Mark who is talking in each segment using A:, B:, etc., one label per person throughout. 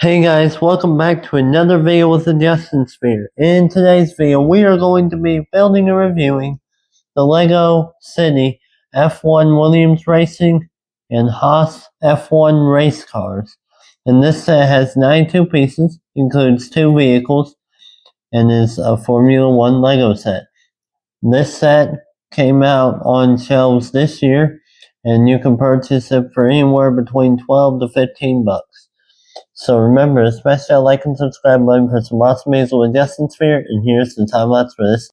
A: Hey guys, welcome back to another video with the Justin Sphere. In today's video, we are going to be building and reviewing the LEGO City F1 Williams Racing and Haas F1 race cars. And this set has 92 pieces, includes 2 vehicles, and is a Formula 1 LEGO set. This set came out on shelves this year, and you can purchase it for anywhere between $12 to $15. So remember to smash that like and subscribe button for some awesome videos with Justin Sphere, and here's the time lapse for this.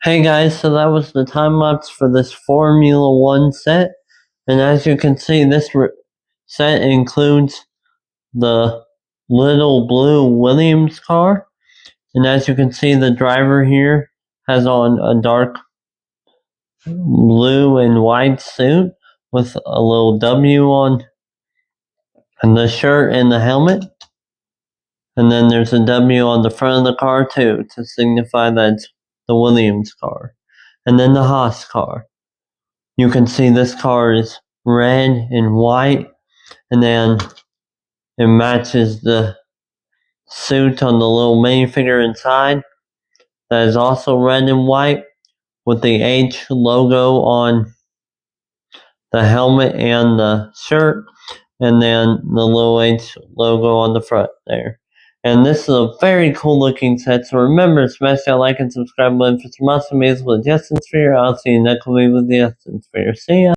A: Hey guys, so that was the time lapse for this Formula 1 set, and as you can see, this set includes the little blue Williams car, and as you can see, the driver here has on a dark blue and white suit with a little W on the shirt and the helmet, and then there's a W on the front of the car too to signify that it's the Williams car. And then the Haas car. You can see this car is red and white, and then it matches the suit on the little minifigure inside that is also red and white with the H logo on the helmet and the shirt, and then the little H logo on the front there. And this is a very cool looking set, so remember to smash that like and subscribe button for some awesome videos with Justin Sphere. I'll see you next week with Justin Sphere. See ya!